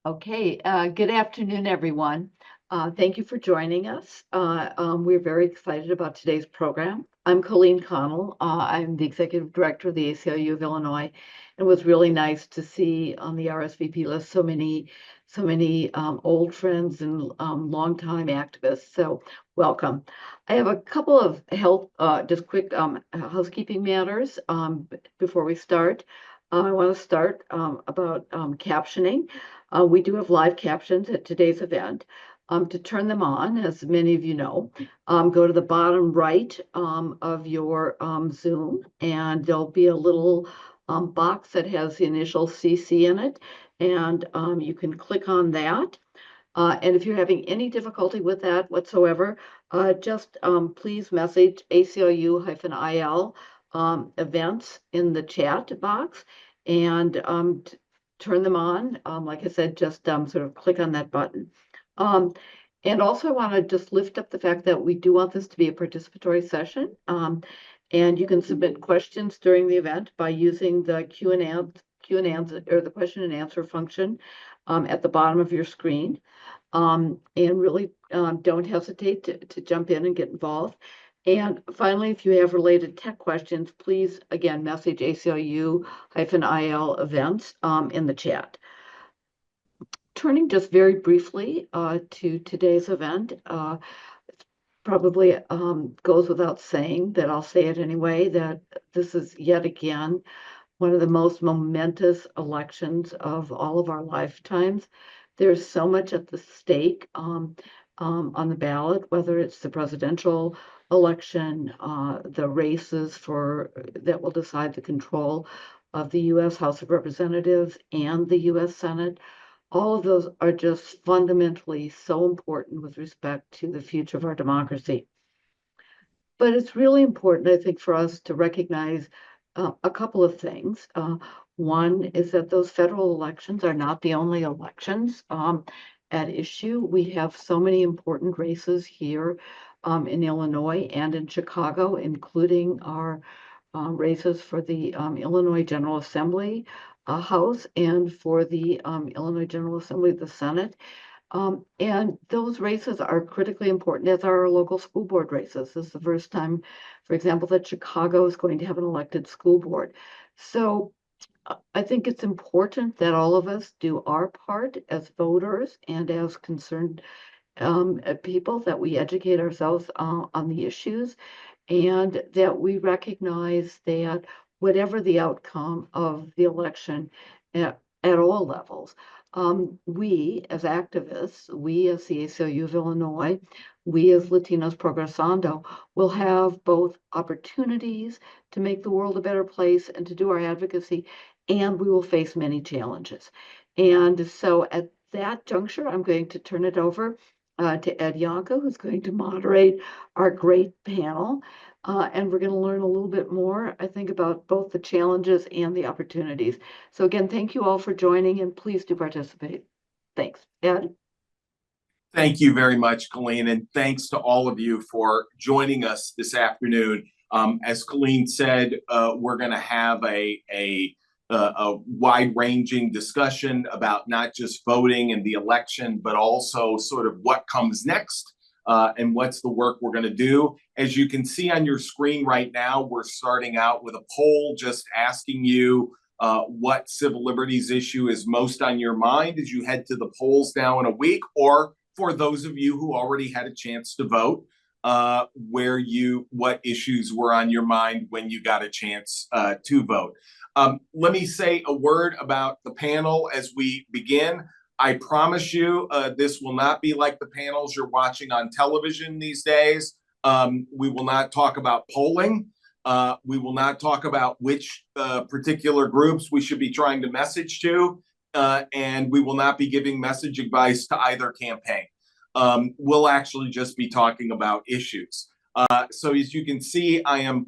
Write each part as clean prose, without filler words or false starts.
Okay, good afternoon, everyone. Thank you for joining us. We're very excited about today's program. I'm Colleen Connell. I'm the Executive Director of the ACLU of Illinois, and it was really nice to see on the RSVP list so many old friends and longtime activists. So welcome. I have a couple of just quick housekeeping matters before we start. I want to start about captioning. We do have live captions at today's event. To turn them on, as many of you know, go to the bottom right of your Zoom, and there'll be a little box that has the initial CC in it, and you can click on that. And if you're having any difficulty with that whatsoever, just please message ACLU-IL events in the chat box and turn them on. Like I said, just sort of click on that button. And also I want to just lift up the fact that we do want this to be a participatory session. And you can submit questions during the event by using the Q&A or the question and answer function at the bottom of your screen. And really don't hesitate to jump in and get involved. And finally, if you have related tech questions, please, again, message ACLU-IL events in the chat. Turning just very briefly to today's event, it probably goes without saying that I'll say it anyway, that this is yet again one of the most momentous elections of all of our lifetimes. There's so much at the stake on the ballot, whether it's the presidential election, the races that will decide the control of the U.S. House of Representatives and the U.S. Senate. All of those are just fundamentally so important with respect to the future of our democracy. But it's really important, I think, for us to recognize a couple of things. One is that those federal elections are not the only elections at issue. We have so many important races here in Illinois and in Chicago, including our races for the Illinois General Assembly House and for the Illinois General Assembly, the Senate. And those races are critically important, as are our local school board races. This is the first time, for example, that Chicago is going to have an elected school board. So I think it's important that all of us do our part as voters and as concerned people, that we educate ourselves on the issues, and that we recognize that whatever the outcome of the election at all levels, we as activists, we as the ACLU of Illinois, we as Latinos Progresando will have both opportunities to make the world a better place and to do our advocacy, and we will face many challenges. And so at that juncture, I'm going to turn it over to Ed Yohnka, who's going to moderate our great panel. And we're going to learn a little bit more, I think, about both the challenges and the opportunities. So again, thank you all for joining, and please do participate. Thanks. Ed? Thank you very much, Colleen, and thanks to all of you for joining us this afternoon. As Colleen said, we're going to have a wide-ranging discussion about not just voting and the election, but also sort of what comes next and what's the work we're going to do. As you can see on your screen right now, we're starting out with a poll just asking you what civil liberties issue is most on your mind as you head to the polls now in a week, or for those of you who already had a chance to vote, what issues were on your mind when you got a chance to vote. Let me say a word about the panel as we begin. I promise you this will not be like the panels you're watching on television these days. We will not talk about polling. We will not talk about which particular groups we should be trying to message to. And we will not be giving message advice to either campaign. We'll actually just be talking about issues. So as you can see, I am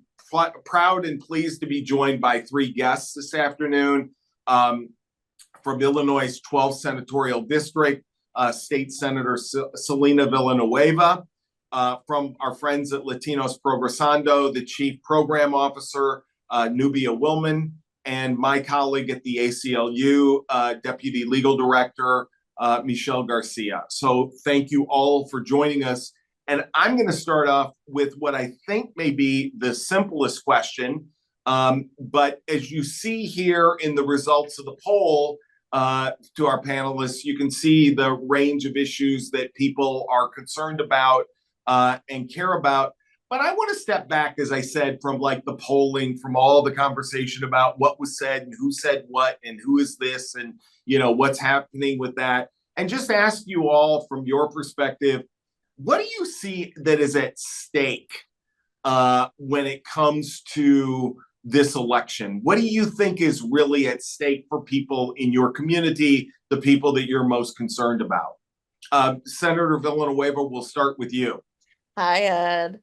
proud and pleased to be joined by three guests this afternoon. From Illinois' 12th Senatorial District, State Senator Celina Villanueva. From our friends at Latinos Progresando, the Chief Program Officer, Nubia Willman, and my colleague at the ACLU, Deputy Legal Director, Michelle Garcia. So thank you all for joining us. And I'm going to start off with what I think may be the simplest question. But as you see here in the results of the poll, to our panelists, you can see the range of issues that people are concerned about and care about. But I want to step back, as I said, from like the polling, from all the conversation about what was said and who said what and who is this and, you know, what's happening with that. And just ask you all from your perspective, what do you see that is at stake when it comes to this election? What do you think is really at stake for people in your community, the people that you're most concerned about? Senator Villanueva, we'll start with you. Hi, Ed.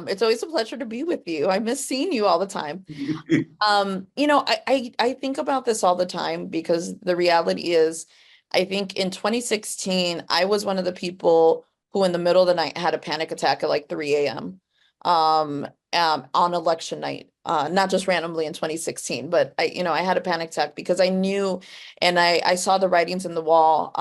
It's always a pleasure to be with you. I miss seeing you all the time. You know, I think about this all the time because the reality is, I think in 2016, I was one of the people who in the middle of the night had a panic attack at like 3 a.m. On election night, not just randomly in 2016, but I had a panic attack because I knew and I saw the writings in the wall.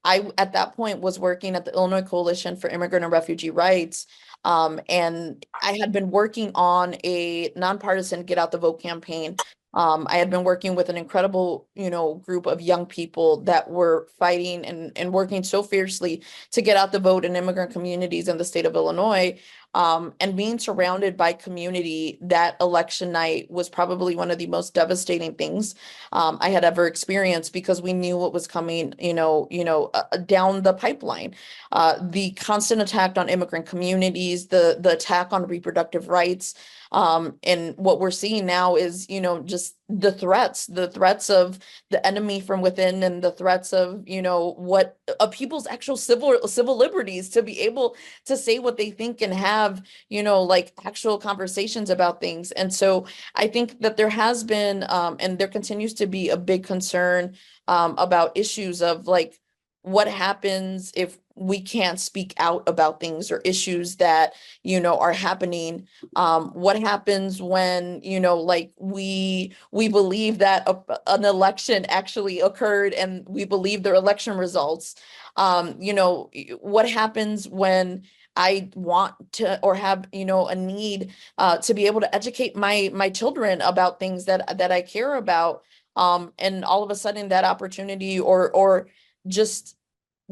I, at that point, was working at the Illinois Coalition for Immigrant and Refugee Rights. And I had been working on a nonpartisan Get Out the Vote campaign. I had been working with an incredible, group of young people that were fighting and working so fiercely to get out the vote in immigrant communities in the state of Illinois. And being surrounded by community that election night was probably one of the most devastating things I had ever experienced because we knew what was coming, down the pipeline. The constant attack on immigrant communities, the attack on reproductive rights. And what we're seeing now is, just the threats of the enemy from within and the threats of, what people's actual civil liberties to be able to say what they think and have, like actual conversations about things. And so I think that there has been, and there continues to be a big concern about issues of like, what happens if we can't speak out about things or issues that, are happening? What happens when, like we believe that an election actually occurred and we believe their election results? What happens when I want to or have, a need to be able to educate my children about things that I care about? And all of a sudden that opportunity or just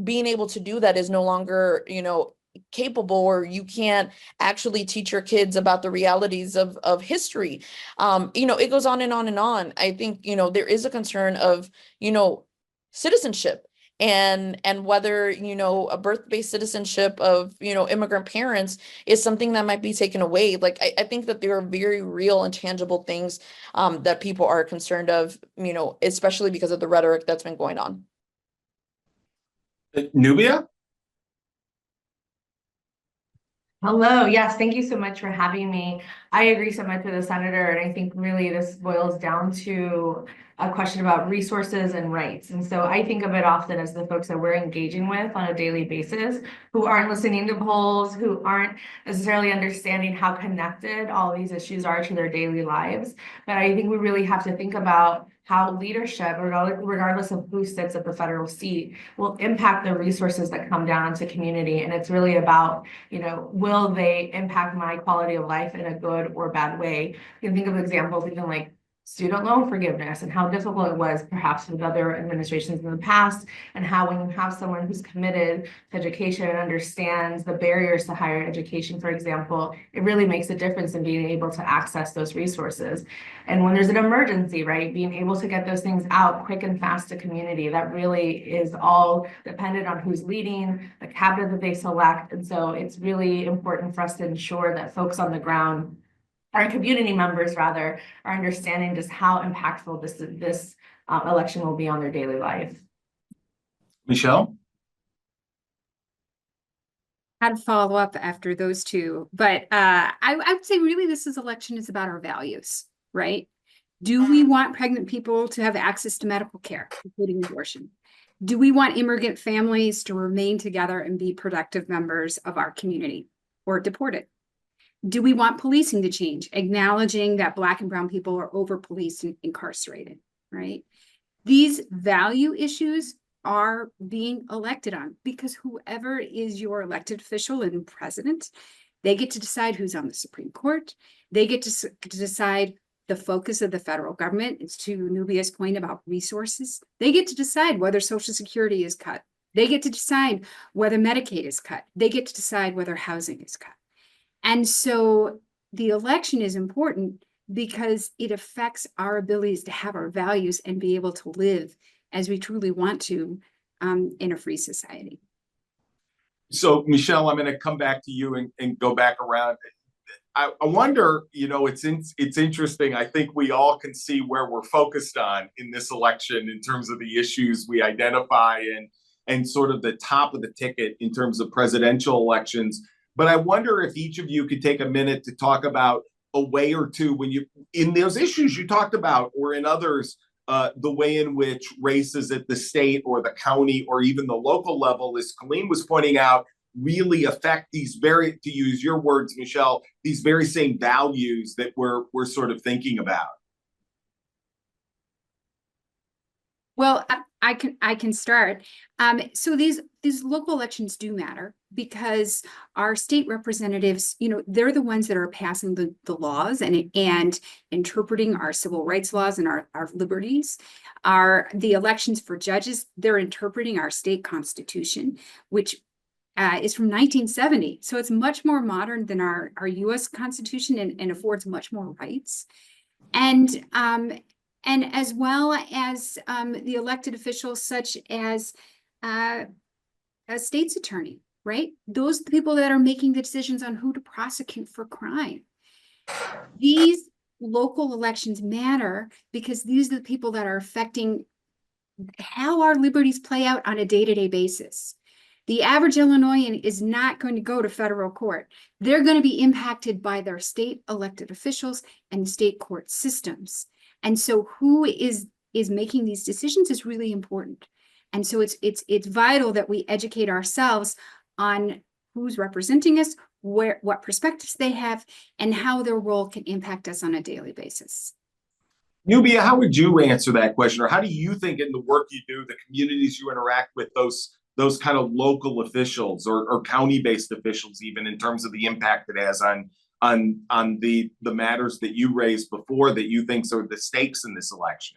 being able to do that is no longer, capable, or you can't actually teach your kids about the realities of history. It goes on and on and on. I think, there is a concern of, citizenship and whether, a birth-based citizenship of, immigrant parents is something that might be taken away. Like, I think that there are very real and tangible things that people are concerned of, especially because of the rhetoric that's been going on. Nubia? Hello. Yes, thank you so much for having me. I agree so much with the senator, and I think really this boils down to a question about resources and rights. And so I think of it often as the folks that we're engaging with on a daily basis who aren't listening to polls, who aren't necessarily understanding how connected all these issues are to their daily lives. But I think we really have to think about how leadership, regardless of who sits at the federal seat, will impact the resources that come down to community. And it's really about, will they impact my quality of life in a good or bad way? You can think of examples even like student loan forgiveness and how difficult it was perhaps with other administrations in the past, and how when you have someone who's committed to education and understands the barriers to higher education, for example, it really makes a difference in being able to access those resources. And when there's an emergency, right, being able to get those things out quick and fast to community, that really is all dependent on who's leading, the cabinet that they select. And so it's really important for us to ensure that folks on the ground, our community members rather, are understanding just how impactful this election will be on their daily life. Michelle? I'd follow up after those two, but I would say really this election is about our values, right? Do we want pregnant people to have access to medical care, including abortion? Do we want immigrant families to remain together and be productive members of our community or deported? Do we want policing to change, acknowledging that Black and brown people are over-policed and incarcerated, right? These value issues are being elected on, because whoever is your elected official and president, they get to decide who's on the Supreme Court. They get to decide the focus of the federal government. It's to Nubia's point about resources. They get to decide whether Social Security is cut. They get to decide whether Medicaid is cut. They get to decide whether housing is cut. And so the election is important because it affects our abilities to have our values and be able to live as we truly want to in a free society. So, Michelle, I'm going to come back to you and go back around. I wonder, you know, it's interesting. I think we all can see where we're focused on in this election in terms of the issues we identify and sort of the top of the ticket in terms of presidential elections. But I wonder if each of you could take a minute to talk about a way or two when you, in those issues you talked about, or in others, the way in which races at the state or the county or even the local level, as Colleen was pointing out, really affect these very, to use your words, Michelle, these very same values that we're sort of thinking about. Well, I can start. So these local elections do matter because our state representatives, you know, they're the ones that are passing the laws and interpreting our civil rights laws and our liberties. The elections for judges, they're interpreting our state constitution, which is from 1970. So it's much more modern than our US Constitution and affords much more rights. And as well as the elected officials such as a state's attorney, right? Those people that are making the decisions on who to prosecute for crime. These local elections matter because these are the people that are affecting how our liberties play out on a day-to-day basis. The average Illinoisan is not going to go to federal court. They're going to be impacted by their state elected officials and state court systems. And so who is making these decisions is really important. And so it's vital that we educate ourselves on who's representing us, what perspectives they have, and how their role can impact us on a daily basis. Nubia, how would you answer that question? Or how do you think in the work you do, the communities you interact with, those kind of local officials or county-based officials, even in terms of the impact it has on the matters that you raised before that you think are the stakes in this election?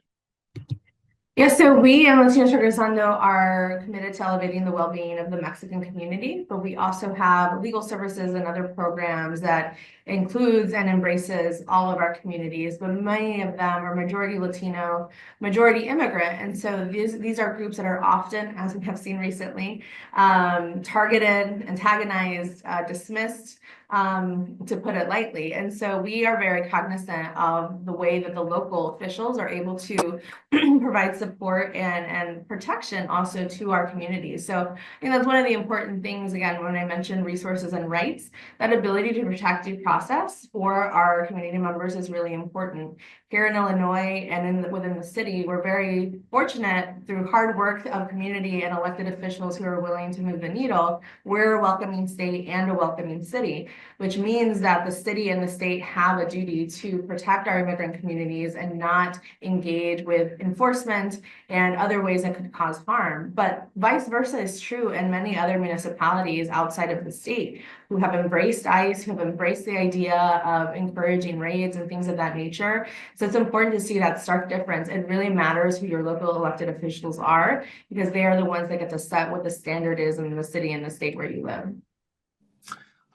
Yeah, so we at Latinos Progresando are committed to elevating the well-being of the Mexican community, but we also have legal services and other programs that includes and embraces all of our communities, but many of them are majority Latino, majority immigrant. And so these are groups that are often, as we have seen recently, targeted, antagonized, dismissed, to put it lightly. And so we are very cognizant of the way that the local officials are able to provide support and protection also to our communities. So I think that's one of the important things, again, when I mentioned resources and rights, that ability to protect due process for our community members is really important. Here in Illinois and within the city, we're very fortunate through hard work of community and elected officials who are willing to move the needle. We're a welcoming state and a welcoming city, which means that the city and the state have a duty to protect our immigrant communities and not engage with enforcement and other ways that could cause harm. But vice versa is true in many other municipalities outside of the state who have embraced ICE, who have embraced the idea of encouraging raids and things of that nature. So it's important to see that stark difference. It really matters who your local elected officials are because they are the ones that get to set what the standard is in the city and the state where you live.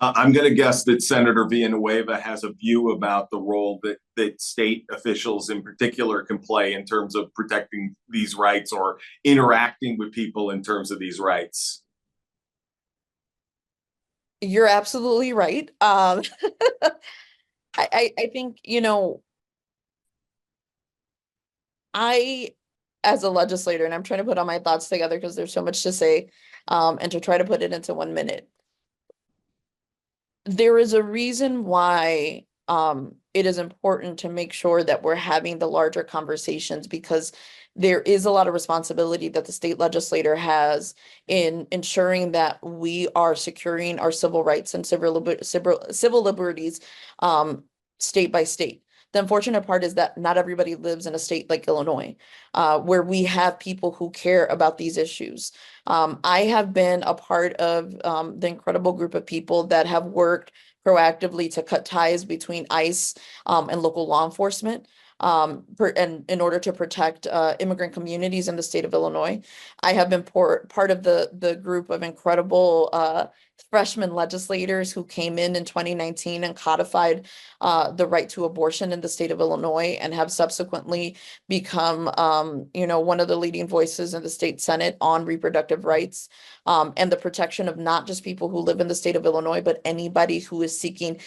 I'm going to guess that Senator Villanueva has a view about the role that state officials in particular can play in terms of protecting these rights or interacting with people in terms of these rights. You're absolutely right. I think, you know, as a legislator, and I'm trying to put all my thoughts together because there's so much to say, and to try to put it into 1 minute. There is a reason why it is important to make sure that we're having the larger conversations, because there is a lot of responsibility that the state legislator has in ensuring that we are securing our civil rights and civil liberties state by state. The unfortunate part is that not everybody lives in a state like Illinois, where we have people who care about these issues. I have been a part of the incredible group of people that have worked proactively to cut ties between ICE and local law enforcement and in order to protect immigrant communities in the state of Illinois. I have been part of the group of incredible freshman legislators who came in 2019 and codified the right to abortion in the state of Illinois, and have subsequently become, one of the leading voices in the state Senate on reproductive rights and the protection of not just people who live in the state of Illinois, but anybody who is seeking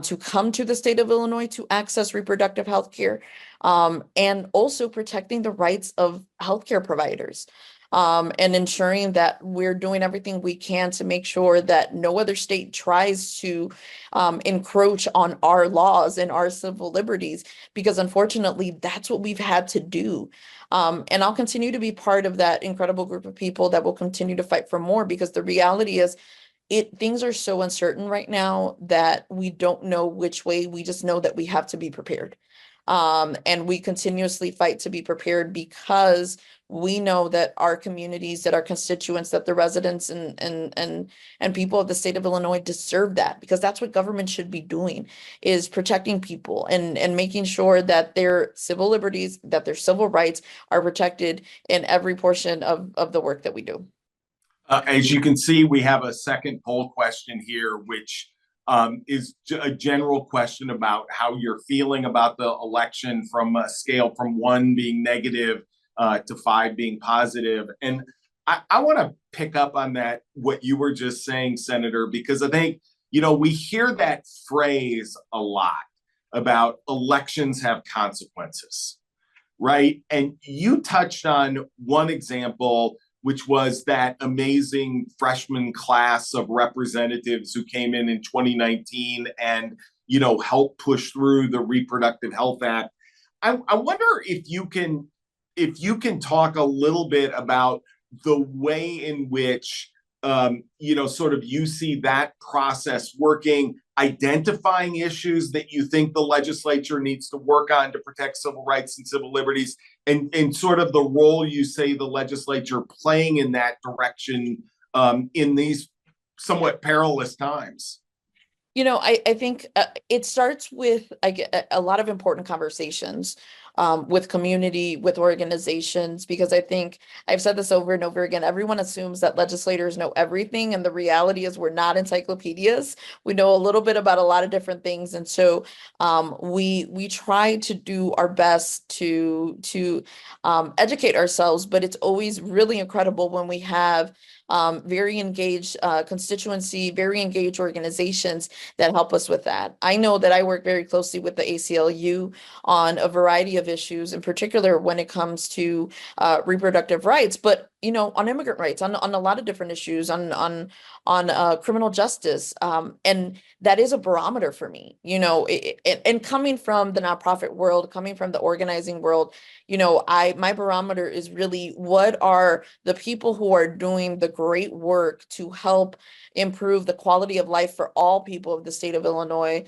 to come to the state of Illinois to access reproductive health care, and also protecting the rights of healthcare providers. And ensuring that we're doing everything we can to make sure that no other state tries to encroach on our laws and our civil liberties, because unfortunately, that's what we've had to do. And I'll continue to be part of that incredible group of people that will continue to fight for more, because the reality is things are so uncertain right now that we don't know which way. We just know that we have to be prepared. And we continuously fight to be prepared, because we know that our communities, that our constituents, that the residents and people of the state of Illinois deserve that, because that's what government should be doing, is protecting people and making sure that their civil liberties, that their civil rights are protected in every portion of the work that we do. As you can see, we have a second poll question here, which is a general question about how you're feeling about the election from a scale from 1 being negative to 5 being positive. And I want to pick up on that, what you were just saying, Senator, because I think, we hear that phrase a lot about elections have consequences, right? And you touched on one example, which was that amazing freshman class of representatives who came in 2019 and, helped push through the Reproductive Health Act. I wonder if you can talk a little bit about the way in which, sort of you see that process working, identifying issues that you think the legislature needs to work on to protect civil rights and civil liberties, and sort of the role you say the legislature playing in that direction in these somewhat perilous times. I think it starts with a lot of important conversations with community, with organizations, because I think I've said this over and over again. Everyone assumes that legislators know everything, and the reality is we're not encyclopedias. We know a little bit about a lot of different things, and so we try to do our best to educate ourselves. But it's always really incredible when we have very engaged constituency, very engaged organizations that help us with that. I know that I work very closely with the ACLU on a variety of issues, in particular when it comes to reproductive rights, but on immigrant rights, on a lot of different issues, on criminal justice, and that is a barometer for me. And coming from the nonprofit world, coming from the organizing world, my barometer is really, what are the people who are doing the great work to help improve the quality of life for all people of the state of Illinois?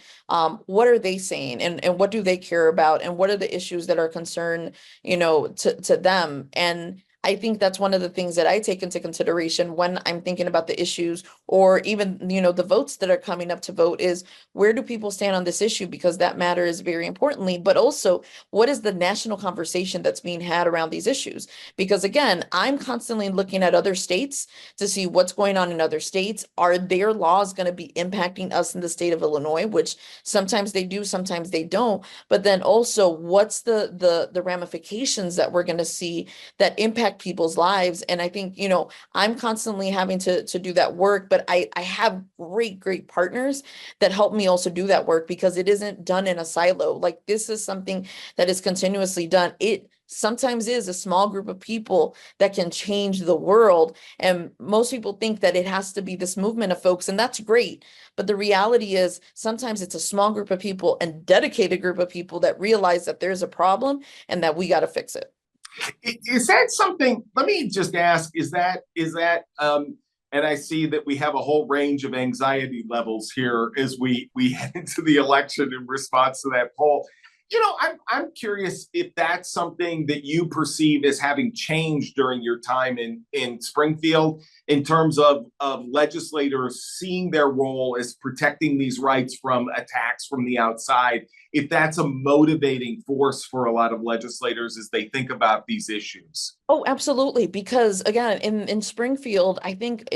What are they saying, and what do they care about, and what are the issues that are concerned, to them? And I think that's one of the things that I take into consideration when I'm thinking about the issues, or even, the votes that are coming up to vote, is where do people stand on this issue? Because that matters very importantly, but also what is the national conversation that's being had around these issues? Because again, I'm constantly looking at other states to see what's going on in other states. Are their laws going to be impacting us in the state of Illinois? Which sometimes they do, sometimes they don't. But then also, what's the ramifications that we're going to see that impact people's lives? And I think, I'm constantly having to do that work, but I have great partners that help me also do that work, because it isn't done in a silo. Like, this is something that is continuously done. It sometimes is a small group of people that can change the world. And most people think that it has to be this movement of folks, and that's great. But the reality is sometimes it's a small group of people and dedicated group of people that realize that there's a problem and that we got to fix it. Is that something, let me just ask, is that, and I see that we have a whole range of anxiety levels here as we head into the election in response to that poll. I'm curious if that's something that you perceive as having changed during your time in Springfield in terms of legislators seeing their role as protecting these rights from attacks from the outside, if that's a motivating force for a lot of legislators as they think about these issues. Oh, absolutely. Because again, in Springfield, I think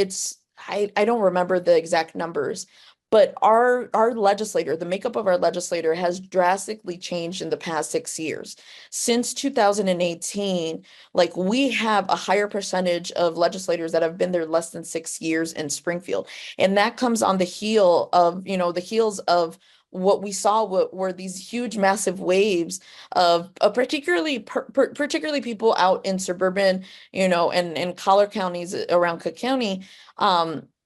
I don't remember the exact numbers, but our legislator, the makeup of our legislator has drastically changed in the past 6 years. Since 2018, like we have a higher percentage of legislators that have been there less than 6 years in Springfield. And that comes on the heels of what we saw were these huge, massive waves of particularly people out in suburban, and collar counties around Cook County,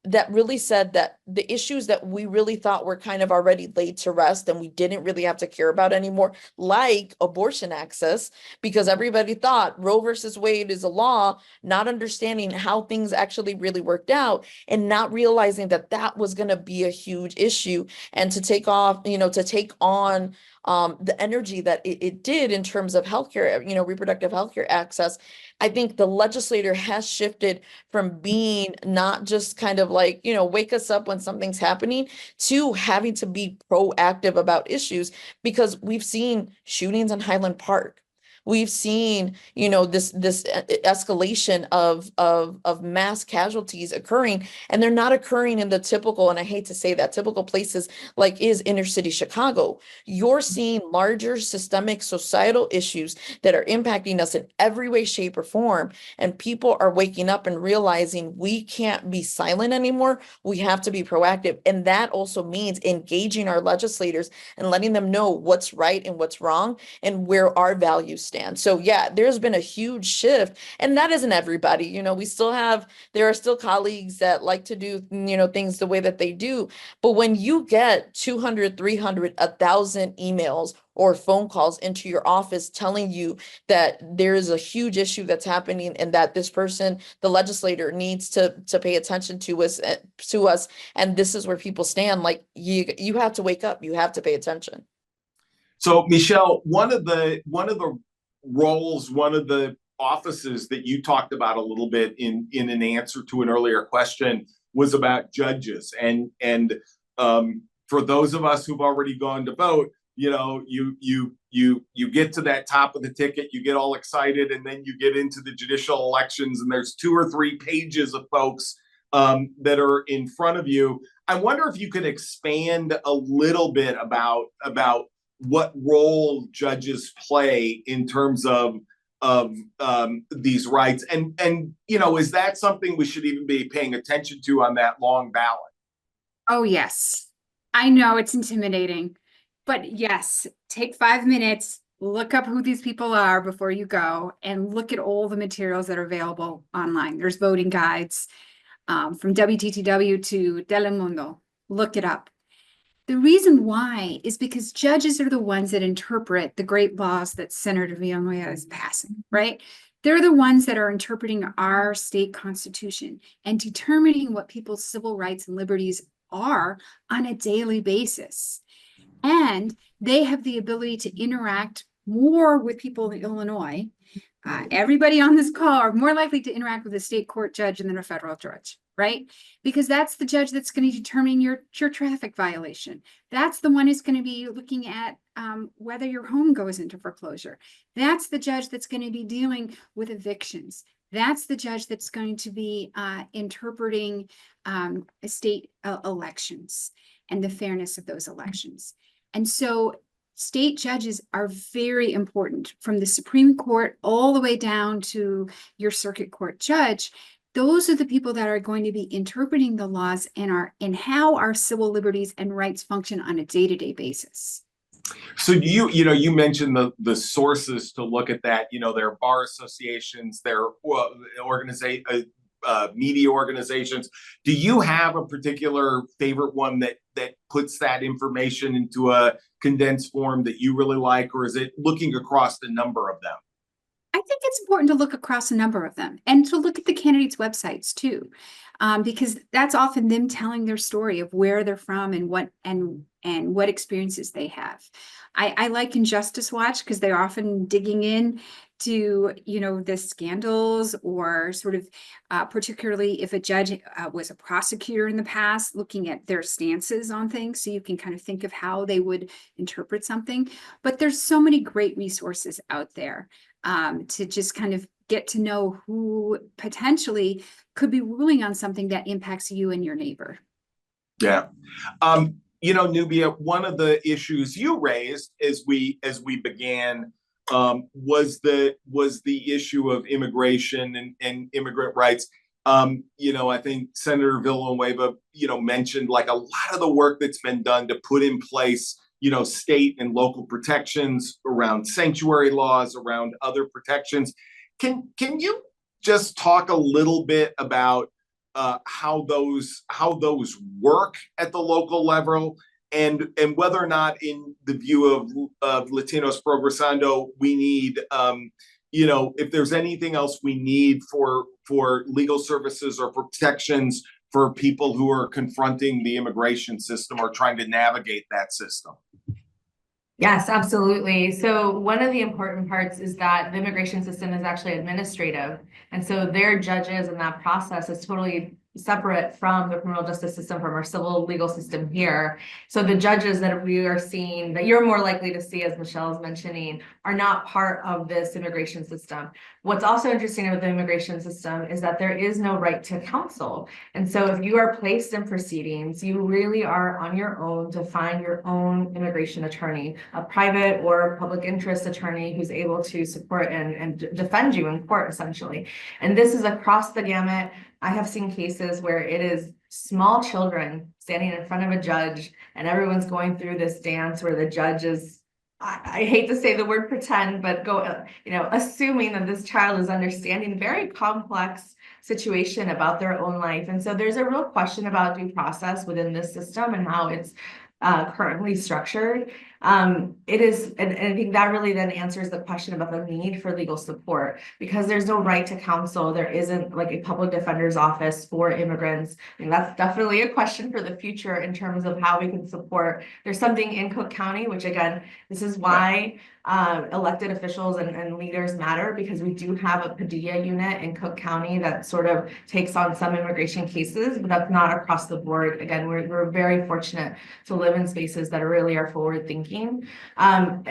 that really said that the issues that we really thought were kind of already laid to rest and we didn't really have to care about anymore, like abortion access, because everybody thought Roe versus Wade is a law, not understanding how things actually really worked out and not realizing that that was going to be a huge issue, and to take on the energy that it did in terms of healthcare, reproductive healthcare access. I think the legislator has shifted from being not just kind of like, wake us up when something's happening, to having to be proactive about issues, because we've seen shootings in Highland Park. We've seen, this escalation of mass casualties occurring, and they're not occurring in the typical, and I hate to say that, typical places like is inner city Chicago. You're seeing larger systemic societal issues that are impacting us in every way, shape, or form. And people are waking up and realizing we can't be silent anymore. We have to be proactive. And that also means engaging our legislators and letting them know what's right and what's wrong and where our values stand. So yeah, there's been a huge shift, and that isn't everybody. There are still colleagues that like to do, things the way that they do. But when you get 200, 300, 1,000 emails or phone calls into your office telling you that there is a huge issue that's happening and that this person, the legislator, needs to pay attention to us, and this is where people stand, like you have to wake up, you have to pay attention. So Michelle, one of the roles, one of the offices that you talked about a little bit in an answer to an earlier question was about judges. And for those of us who've already gone to vote, you get to that top of the ticket, you get all excited, and then you get into the judicial elections, and there's 2 or 3 pages of folks that are in front of you. I wonder if you could expand a little bit about what role judges play in terms of these rights, and is that something we should even be paying attention to on that long ballot? Oh yes, I know it's intimidating, but yes, take 5 minutes, look up who these people are before you go, and look at all the materials that are available online. There's voting guides from WTTW to Telemundo. Look it up. The reason why is because judges are the ones that interpret the great laws that Senator Villanueva is passing, right? They're the ones that are interpreting our state constitution and determining what people's civil rights and liberties are on a daily basis. And they have the ability to interact more with people in Illinois. Everybody on this call are more likely to interact with a state court judge than a federal judge, right? Because that's the judge that's going to determine your traffic violation. That's the one who's going to be looking at whether your home goes into foreclosure. That's the judge that's going to be dealing with evictions. That's the judge that's going to be interpreting state elections and the fairness of those elections. And so state judges are very important, from the Supreme Court all the way down to your circuit court judge. Those are the people that are going to be interpreting the laws and how our civil liberties and rights function on a day-to-day basis. So you mentioned the sources to look at that. There are bar associations, there are media organizations. Do you have a particular favorite one that puts that information into a condensed form that you really like, or is it looking across the number of them? I think it's important to look across a number of them and to look at the candidates' websites too, because that's often them telling their story of where they're from and what experiences they have. I like Injustice Watch because they're often digging in to, the scandals, or sort of particularly if a judge was a prosecutor in the past, looking at their stances on things, so you can kind of think of how they would interpret something. But there's so many great resources out there to just kind of get to know who potentially could be ruling on something that impacts you and your neighbor. Yeah. Nubia, one of the issues you raised as we began was the issue of immigration and immigrant rights. I think Senator Villanueva, mentioned like a lot of the work that's been done to put in place, state and local protections around sanctuary laws, around other protections. Can you just talk a little bit about how those work at the local level, and whether or not, in the view of Latinos Progresando, we need, if there's anything else we need for legal services or protections for people who are confronting the immigration system or trying to navigate that system. Yes, absolutely. So one of the important parts is that the immigration system is actually administrative. And so their judges in that process is totally separate from the criminal justice system, from our civil legal system here. So the judges that we are seeing, that you're more likely to see, as Michelle is mentioning, are not part of this immigration system. What's also interesting about the immigration system is that there is no right to counsel. And so if you are placed in proceedings, you really are on your own to find your own immigration attorney, a private or public interest attorney who's able to support and defend you in court, essentially. And this is across the gamut. I have seen cases where it is small children standing in front of a judge, and everyone's going through this dance where the judge is, I hate to say the word pretend, but assuming that this child is understanding very complex situation about their own life. And so there's a real question about due process within this system and how it's currently structured. It is, and I think that really then answers the question about the need for legal support, because there's no right to counsel. There isn't like a public defender's office for immigrants. And that's definitely a question for the future in terms of how we can support. There's something in Cook County, which again, this is why elected officials and leaders matter, because we do have a Padilla unit in Cook County that sort of takes on some immigration cases, but that's not across the board. Again, we're very fortunate to live in spaces that really are forward thinking.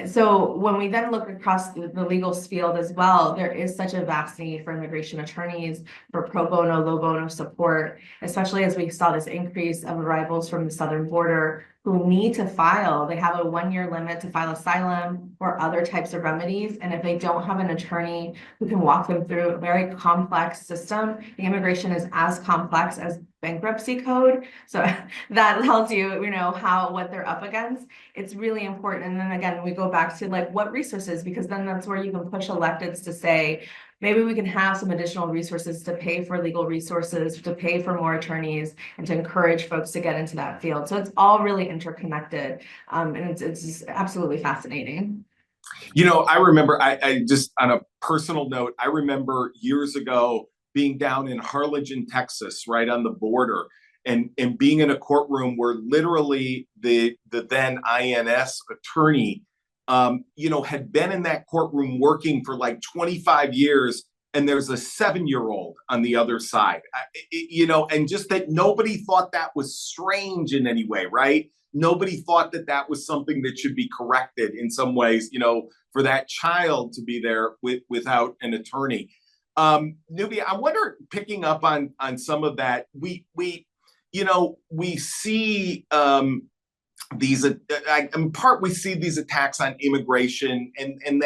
So when we then look across the legal field as well, there is such a vast need for immigration attorneys, for pro bono, low bono support, especially as we saw this increase of arrivals from the southern border who need to file. They have a 1-year limit to file asylum or other types of remedies. And if they don't have an attorney who can walk them through a very complex system, the immigration is as complex as bankruptcy code. So that tells you, what they're up against. It's really important. And then again, we go back to like what resources, because then that's where you can push electeds to say, maybe we can have some additional resources to pay for legal resources, to pay for more attorneys, and to encourage folks to get into that field. So it's all really interconnected. And it's just absolutely fascinating. I remember, I just, on a personal note, I remember years ago being down in Harlingen, Texas, right on the border, and being in a courtroom where literally the then INS attorney, had been in that courtroom working for like 25 years, and there's a 7-year-old on the other side, and just that nobody thought that was strange in any way, right? Nobody thought that was something that should be corrected in some ways, for that child to be there without an attorney. Nubia, I wonder, picking up on some of that, we see these, in part, we see these attacks on immigration and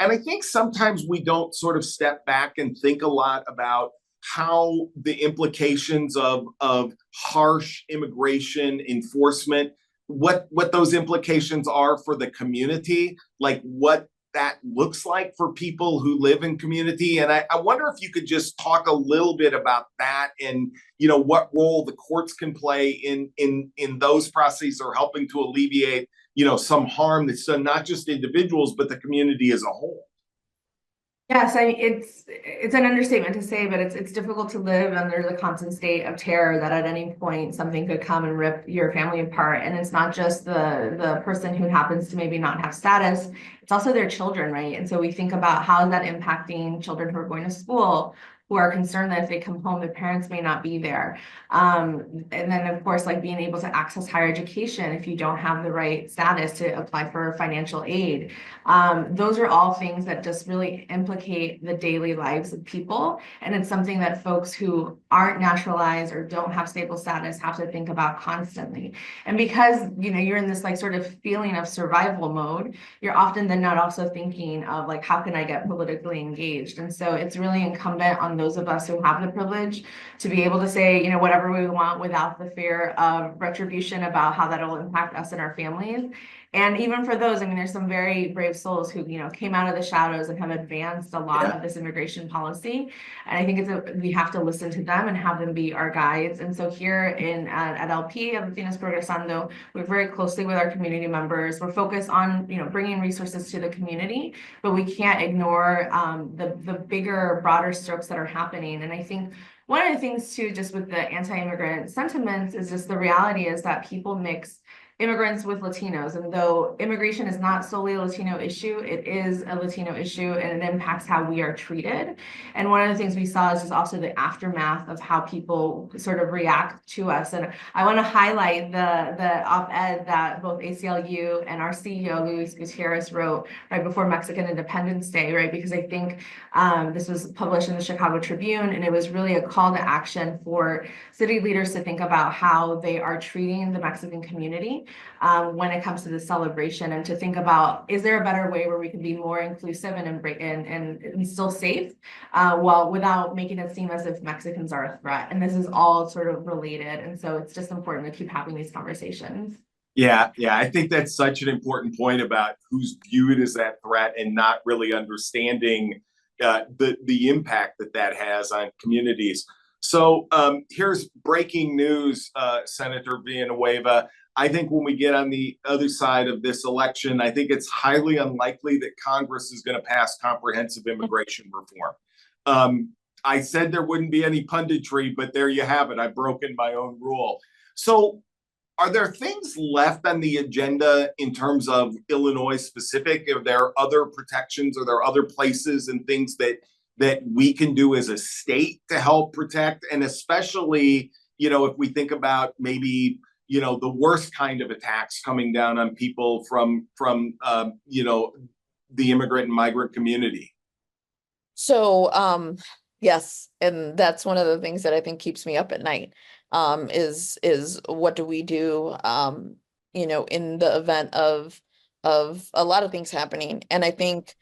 I think sometimes we don't sort of step back and think a lot about how the implications of harsh immigration enforcement, what those implications are for the community, like what that looks like for people who live in community. And I wonder if you could just talk a little bit about that, and what role the courts can play in those processes, or helping to alleviate some harm that's done not just individuals but the community as a whole. Yes, it's an understatement to say, but it's difficult to live under the constant state of terror that at any point something could come and rip your family apart. And it's not just the person who happens to maybe not have status, it's also their children, right? And so we think about how is that impacting children who are going to school, who are concerned that if they come home, their parents may not be there. And then of course, like being able to access higher education if you don't have the right status to apply for financial aid. Those are all things that just really implicate the daily lives of people. And it's something that folks who aren't naturalized or don't have stable status have to think about constantly. And because, you know, you're in this like sort of feeling of survival mode, you're often then not also thinking of like, how can I get politically engaged? And so it's really incumbent on those of us who have the privilege to be able to say, you know, whatever we want without the fear of retribution about how that'll impact us and our families. And even for those, I mean, there's some very brave souls who, you know, came out of the shadows and have advanced a lot of this immigration policy. And I think we have to listen to them and have them be our guides. And so here at LP, at Latinos Progresando, we work very closely with our community members. We're focused on, you know, bringing resources to the community, but we can't ignore the bigger, broader strokes that are happening. And I think one of the things too, just with the anti-immigrant sentiments, is just the reality is that people mix immigrants with Latinos. And though immigration is not solely a Latino issue, it is a Latino issue and it impacts how we are treated. And one of the things we saw is just also the aftermath of how people sort of react to us. And I want to highlight the op-ed that both ACLU and our CEO, Luis Gutierrez, wrote right before Mexican Independence Day, right? Because I think this was published in the Chicago Tribune, and it was really a call to action for city leaders to think about how they are treating the Mexican community when it comes to the celebration, and to think about, is there a better way where we can be more inclusive and still safe while without making it seem as if Mexicans are a threat? And this is all sort of related. And so it's just important to keep having these conversations. Yeah, I think that's such an important point about who's viewed as that threat and not really understanding the impact that has on communities. So here's breaking news, Senator Villanueva. I think when we get on the other side of this election, I think it's highly unlikely that Congress is going to pass comprehensive immigration reform. I said there wouldn't be any punditry, but there you have it. I've broken my own rule. So are there things left on the agenda in terms of Illinois specific? Are there other protections? Are there other places and things that we can do as a state to help protect? And especially, you know, if we think about maybe, you know, the worst kind of attacks coming down on people from you know, the immigrant and migrant community. So, yes, and that's one of the things that I think keeps me up at night, is what do we do, you know, in the event of a lot of things happening. And I think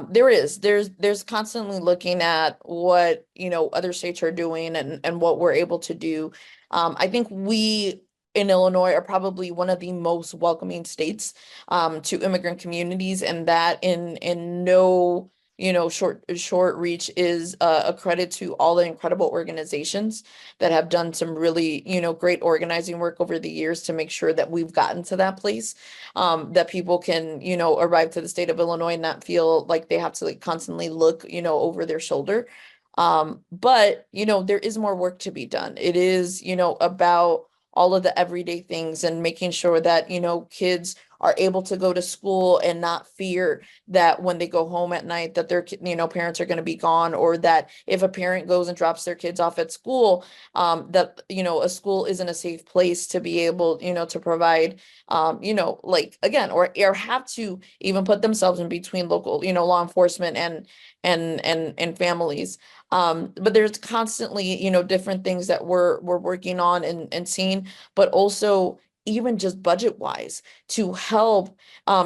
there's constantly looking at what, you know, other states are doing and what we're able to do. I think we in Illinois are probably one of the most welcoming states to immigrant communities, and that in no, you know, short reach is a credit to all the incredible organizations that have done some really, you know, great organizing work over the years to make sure that we've gotten to that place, that people can, you know, arrive to the state of Illinois and not feel like they have to like constantly look, you know, over their shoulder. But, you know, there is more work to be done. It is, you know, about all of the everyday things and making sure that, you know, kids are able to go to school and not fear that when they go home at night that their, you know, parents are going to be gone, or that if a parent goes and drops their kids off at school, that, you know, a school isn't a safe place to be able, you know, to provide, you know, like, again, or have to even put themselves in between local, you know, law enforcement and families. But there's constantly, you know, different things that we're working on and seeing, but also even just budget wise to help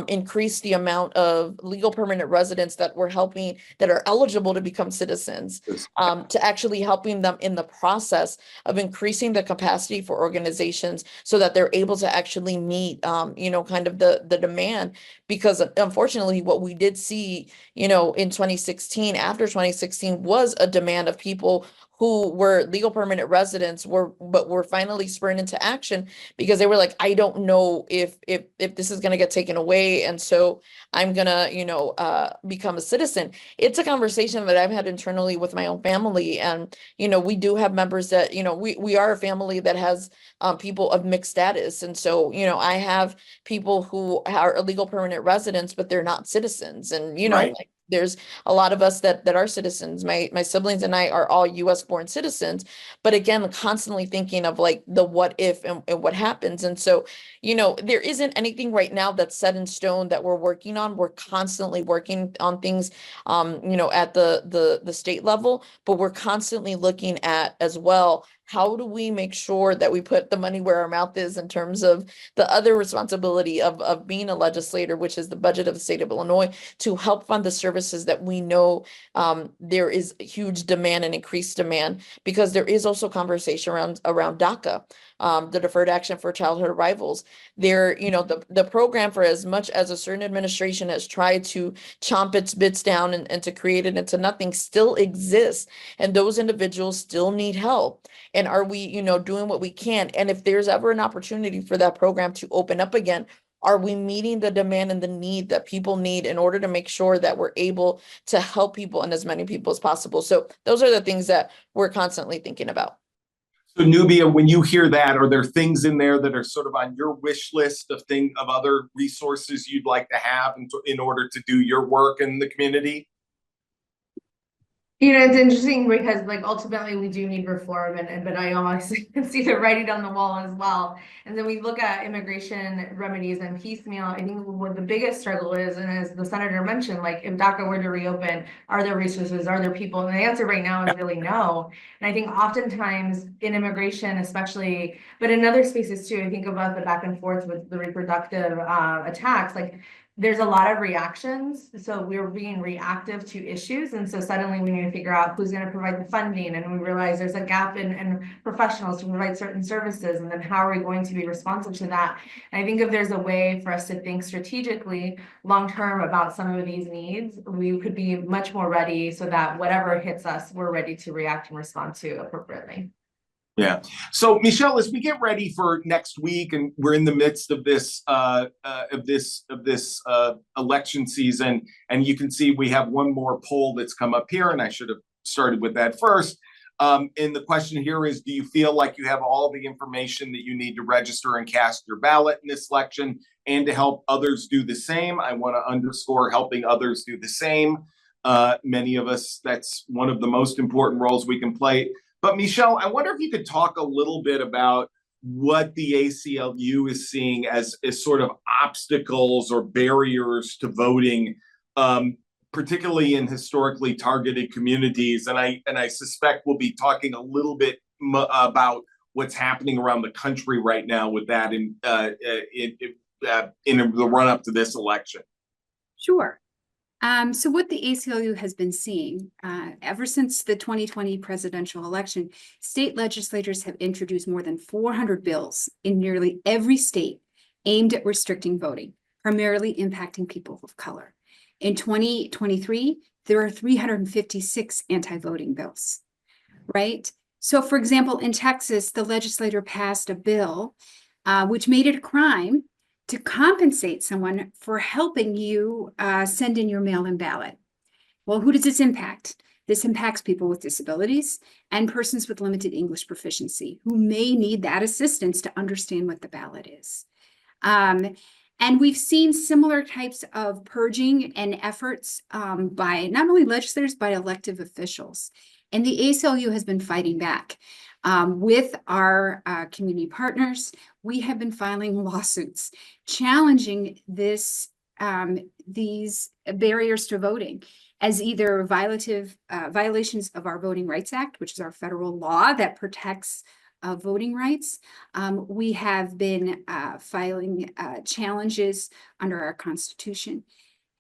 increase the amount of legal permanent residents that we're helping, that are eligible to become citizens, to actually helping them in the process of increasing the capacity for organizations so that they're able to actually meet, you know, kind of the demand. Because unfortunately, what we did see, you know, in 2016, after 2016, was a demand of people who were legal permanent residents but were finally spurred into action because they were like, I don't know if this is going to get taken away. And so I'm going to, become a citizen. It's a conversation that I've had internally with my own family. And, we do have members that, we are a family that has people of mixed status. And so, I have people who are legal permanent residents, but they're not citizens. And, Right. like, there's a lot of us that are citizens. My siblings and I are all US born citizens, but again, constantly thinking of like the what if and what happens. And so, there isn't anything right now that's set in stone that we're working on. We're constantly working on things, at the state level, but we're constantly looking at as well, how do we make sure that we put the money where our mouth is in terms of the other responsibility of being a legislator, which is the budget of the state of Illinois, to help fund the services that we know there is huge demand and increased demand, because there is also conversation around DACA, the Deferred Action for Childhood Arrivals. There, the program, for as much as a certain administration has tried to chomp its bits down and to create it into nothing, still exists. And those individuals still need help. And are we, doing what we can? And if there's ever an opportunity for that program to open up again, are we meeting the demand and the need that people need in order to make sure that we're able to help people and as many people as possible? So those are the things that we're constantly thinking about. So Nubia, when you hear that, are there things in there that are sort of on your wish list of other resources you'd like to have in order to do your work in the community? It's interesting because like ultimately we do need reform, but I almost see the writing on the wall as well. And then we look at immigration remedies and piecemeal. I think what the biggest struggle is, and as the senator mentioned, like if DACA were to reopen, are there resources, are there people? And the answer right now is really no. And I think oftentimes in immigration, especially, but in other spaces too, I think about the back and forth with the reproductive attacks, like there's a lot of reactions. So we're being reactive to issues. And so suddenly we need to figure out who's going to provide the funding. And we realize there's a gap in professionals to provide certain services. And then how are we going to be responsive to that? And I think if there's a way for us to think strategically long-term about some of these needs, we could be much more ready so that whatever hits us, we're ready to react and respond to appropriately. Yeah. So Michelle, as we get ready for next week, and we're in the midst of this election season, and you can see we have one more poll that's come up here, and I should have started with that first. And the question here is, do you feel like you have all the information that you need to register and cast your ballot in this election, and to help others do the same? I want to underscore helping others do the same. Many of us, that's one of the most important roles we can play. But Michelle, I wonder if you could talk a little bit about what the ACLU is seeing as sort of obstacles or barriers to voting, particularly in historically targeted communities. And I suspect we'll be talking a little bit about what's happening around the country right now with that in the run up to this election. Sure. So what the ACLU has been seeing ever since the 2020 presidential election, state legislators have introduced more than 400 bills in nearly every state aimed at restricting voting, primarily impacting people of color. In 2023, there are 356 anti-voting bills, right? So for example, in Texas, the legislature passed a bill which made it a crime to compensate someone for helping you send in your mail-in ballot. Well, who does this impact? This impacts people with disabilities and persons with limited English proficiency who may need that assistance to understand what the ballot is. And we've seen similar types of purging and efforts by not only legislators, but elective officials. And the ACLU has been fighting back. With our community partners, we have been filing lawsuits challenging these barriers to voting as either violations of our Voting Rights Act, which is our federal law that protects voting rights. We have been filing challenges under our Constitution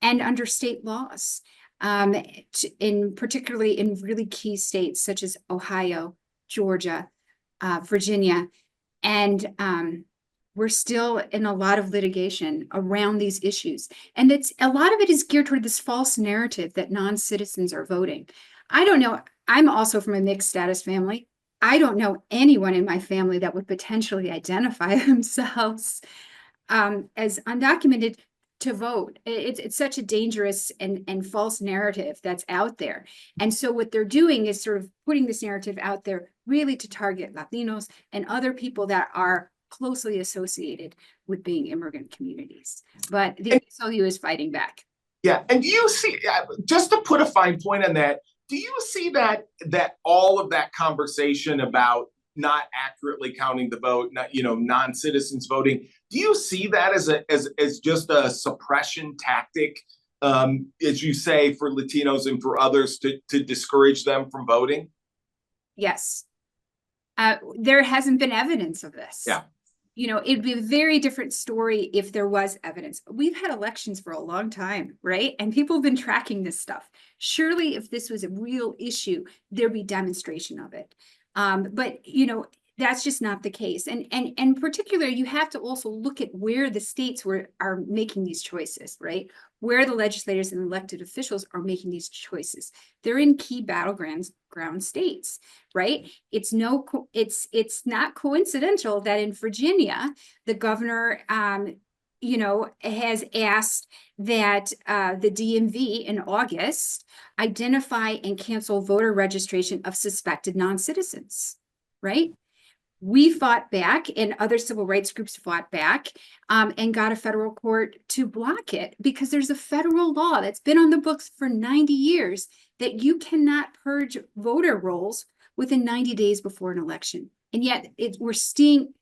and under state laws, particularly in really key states such as Ohio, Georgia, Virginia, and we're still in a lot of litigation around these issues. And a lot of it is geared toward this false narrative that non-citizens are voting. I don't know I'm also from a mixed status family. I don't know anyone in my family that would potentially identify themselves as undocumented to vote. It's such a dangerous and false narrative that's out there. And so what they're doing is sort of putting this narrative out there really to target Latinos and other people that are closely associated with being immigrant communities. But the ACLU is fighting back. Yeah, and do you see, just to put a fine point on that, do you see that all of that conversation about not accurately counting the vote, not, you know, non-citizens voting, do you see that as just a suppression tactic, as you say, for Latinos and for others to discourage them from voting? Yes. There hasn't been evidence of this. Yeah. You know, it'd be a very different story if there was evidence. We've had elections for a long time, right? And people have been tracking this stuff. Surely, if this was a real issue, there'd be demonstration of it. But, you know, that's just not the case. And in particular, you have to also look at where the states are making these choices, right? Where the legislators and elected officials are making these choices. They're in key battleground states, right? It's not coincidental that in Virginia, the governor, you know, has asked that the DMV in August identify and cancel voter registration of suspected non-citizens, right? We fought back, and other civil rights groups fought back, and got a federal court to block it, because there's a federal law that's been on the books for 90 years that you cannot purge voter rolls within 90 days before an election. And yet we're seeing,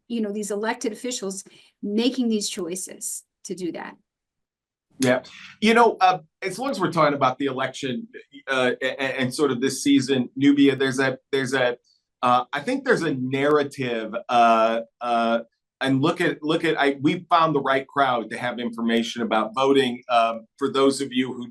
you know, these elected officials making these choices to do that. Yeah. You know, as long as we're talking about the election and sort of this season, Nubia, I think there's a narrative, and we found the right crowd to have information about voting. For those of you who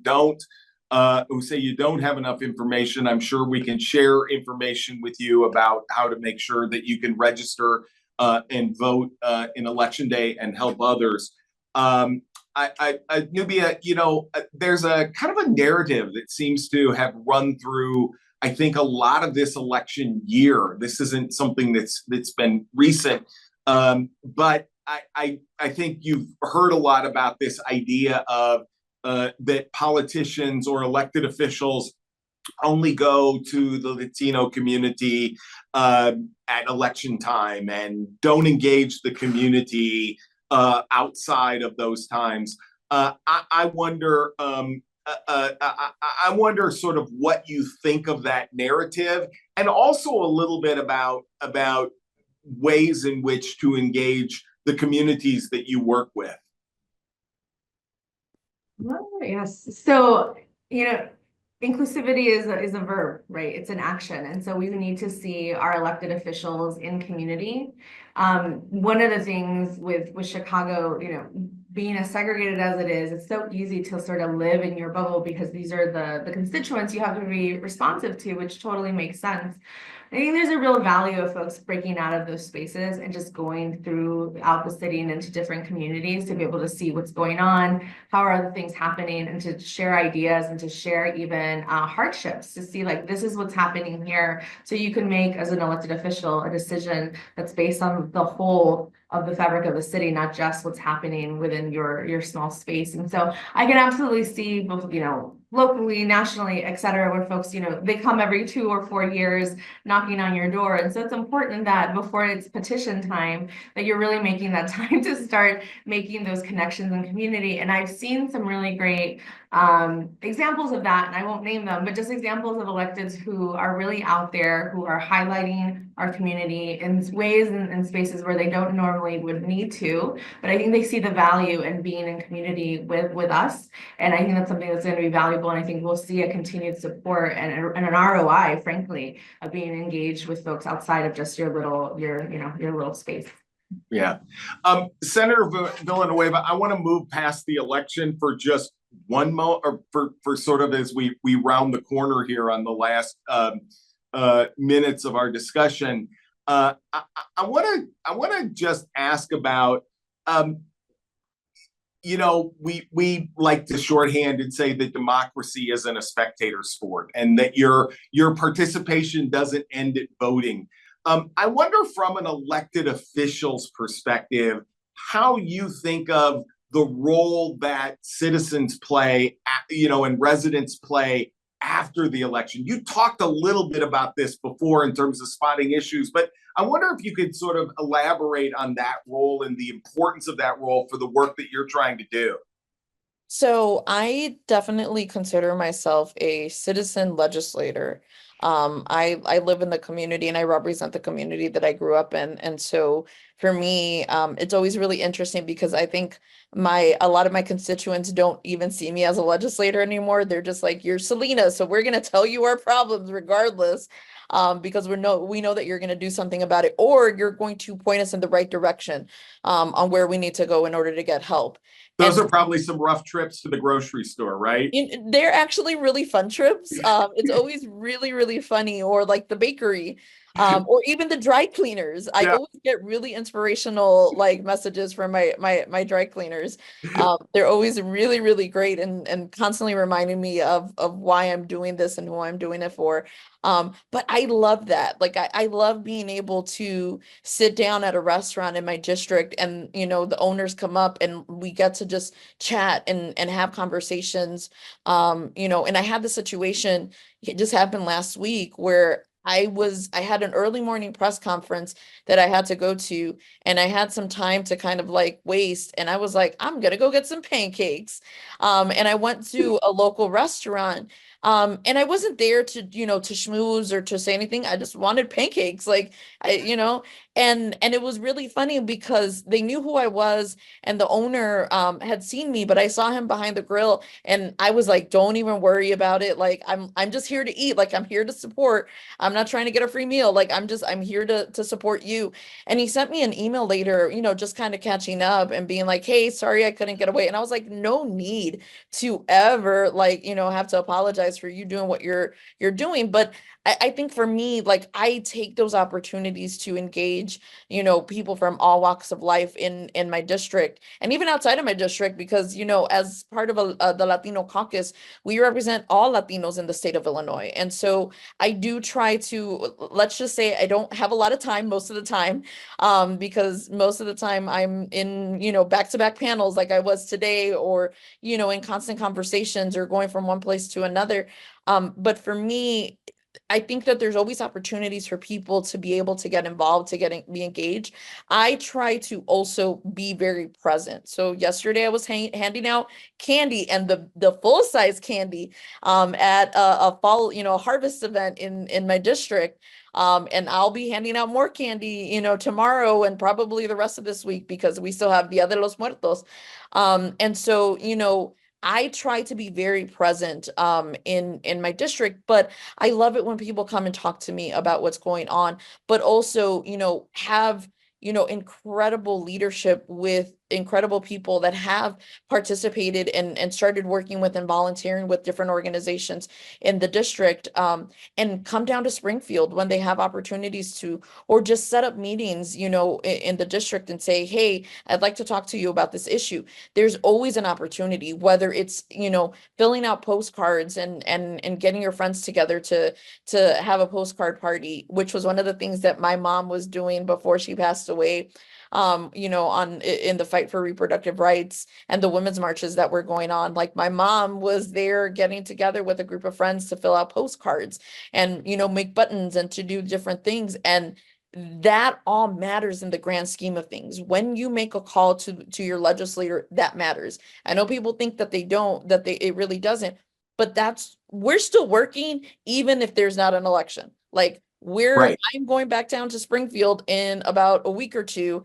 say you don't have enough information, I'm sure we can share information with you about how to make sure that you can register and vote in Election Day and help others. Nubia, you know, there's a kind of a narrative that seems to have run through, I think, a lot of this election year. This isn't something that's been recent, but I think you've heard a lot about this idea of that politicians or elected officials only go to the Latino community at election time and don't engage the community outside of those times. I wonder. I wonder sort of what you think of that narrative, and also a little bit about ways in which to engage the communities that you work with. Oh, yes. So, you know, inclusivity is a verb, right? It's an action. And so we need to see our elected officials in community. One of the things with Chicago, you know, being as segregated as it is, it's so easy to sort of live in your bubble because these are the constituents you have to be responsive to, which totally makes sense. I think there's a real value of folks breaking out of those spaces and just going throughout the city and into different communities to be able to see what's going on, how are other things happening, and to share ideas and to share even hardships, to see like, this is what's happening here. So you can make, as an elected official, a decision that's based on the whole of the fabric of the city, not just what's happening within your small space. And so I can absolutely see both, you know, locally, nationally, et cetera, where folks, you know, they come every 2 or 4 years knocking on your door. And so it's important that before it's petition time, that you're really making that time to start making those connections in community. And I've seen some really great examples of that, and I won't name them, but just examples of electeds who are really out there, who are highlighting our community in ways and spaces where they don't normally would need to, but I think they see the value in being in community with us. And I think that's something that's going to be valuable. And I think we'll see a continued support and an ROI, frankly, of being engaged with folks outside of just your little space. Yeah. Senator Villanueva, I want to move past the election for just one moment, or for sort of as we round the corner here on the last minutes of our discussion. I want to just ask about we like to shorthand and say that democracy isn't a spectator sport, and that your participation doesn't end at voting. I wonder, from an elected official's perspective, how you think of the role that citizens play, and residents play after the election. You talked a little bit about this before in terms of spotting issues, but I wonder if you could sort of elaborate on that role and the importance of that role for the work that you're trying to do. So I definitely consider myself a citizen legislator. I live in the community and I represent the community that I grew up in. And so for me, it's always really interesting because I think a lot of my constituents don't even see me as a legislator anymore. They're just like, you're Celina, so we're gonna tell you our problems regardless. Because we know that you're going to do something about it, or you're going to point us in the right direction on where we need to go in order to get help. Those are probably some rough trips to the grocery store, right? They're actually really fun trips. It's always really, really funny, or like the bakery, or even the dry cleaners. I always get really inspirational like messages from my dry cleaners. They're always really, really great and constantly reminding me of why I'm doing this and who I'm doing it for. But I love that. Like I love being able to sit down at a restaurant in my district and the owners come up and we get to just chat and have conversations. And I had the situation, it just happened last week where I had an early morning press conference that I had to go to, and I had some time to kind of like waste. And I was like, I'm gonna go get some pancakes. And I went to a local restaurant. And I wasn't there to, to schmooze or to say anything. I just wanted pancakes, like and it was really funny because they knew who I was, and the owner had seen me, but I saw him behind the grill, and I was like, don't even worry about it. Like I'm just here to eat. Like I'm here to support. I'm not trying to get a free meal. Like I'm here to support you. And he sent me an email later, just kind of catching up and being like, hey, sorry I couldn't get away. And I was like, no need to ever like, have to apologize for you doing what you're doing. But I think for me, like I take those opportunities to engage, people from all walks of life in my district and even outside of my district, because, as part of the Latino caucus, we represent all Latinos in the state of Illinois. And so I do try to, let's just say I don't have a lot of time most of the time, because most of the time I'm in, back-to-back panels like I was today, or, in constant conversations or going from one place to another. But for me, I think that there's always opportunities for people to be able to get involved, to be engaged. I try to also be very present. So yesterday I was handing out candy, and the full size candy at a fall, harvest event in my district. And I'll be handing out more candy, tomorrow and probably the rest of this week, because we still have Dia de los Muertos. And so, I try to be very present in my district, but I love it when people come and talk to me about what's going on, but also, have incredible leadership with incredible people that have participated and started working with and volunteering with different organizations in the district, and come down to Springfield when they have opportunities to, or just set up meetings, in the district and say, hey, I'd like to talk to you about this issue. There's always an opportunity, whether it's, filling out postcards and getting your friends together to have a postcard party, which was one of the things that my mom was doing before she passed away, in the fight for reproductive rights and the women's marches that were going on. Like my mom was there getting together with a group of friends to fill out postcards and, make buttons and to do different things. And that all matters in the grand scheme of things. When you make a call to your legislator, that matters. I know people think that it really doesn't, but we're still working even if there's not an election. Like I'm going back down to Springfield in about a week or two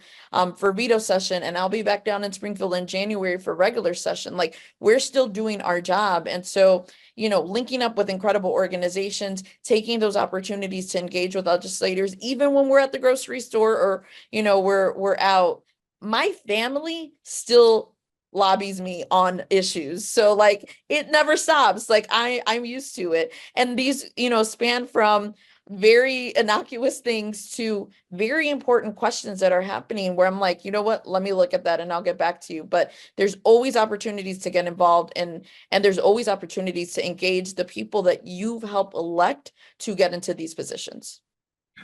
for veto session, and I'll be back down in Springfield in January for regular session. Like we're still doing our job. And so, linking up with incredible organizations, taking those opportunities to engage with legislators, even when we're at the grocery store or, we're out, my family still lobbies me on issues. So like it never stops. Like I'm used to it. And these, span from very innocuous things to very important questions that are happening where I'm like, you know what, let me look at that and I'll get back to you. But there's always opportunities to get involved, and there's always opportunities to engage the people that you've helped elect to get into these positions.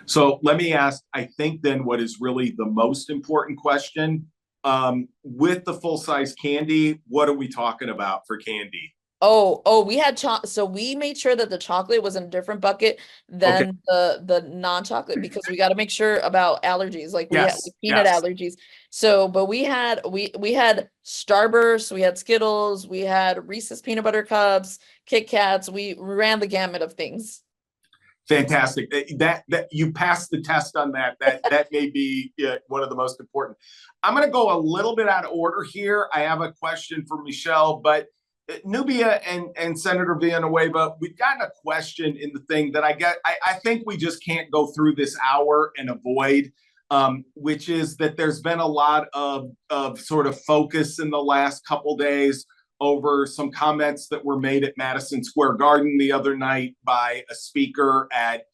So let me ask, I think then what is really the most important question, with the full-size candy, what are we talking about for candy? Oh, we had so we made sure that the chocolate was in a different bucket than the non-chocolate, because we got to make sure about allergies. Like we had Yes, peanut yes. allergies. So, but we had Starburst, we had Skittles, we had Reese's peanut butter cups, Kit Kats. We ran the gamut of things. Fantastic. That you passed the test on that. That may be one of the most important. I'm going to go a little bit out of order here. I have a question for Michelle, but Nubia and Senator Villanueva, we've gotten a question in the thing that I think we just can't go through this hour and avoid, which is that there's been a lot of sort of focus in the last couple days over some comments that were made at Madison Square Garden the other night by a speaker at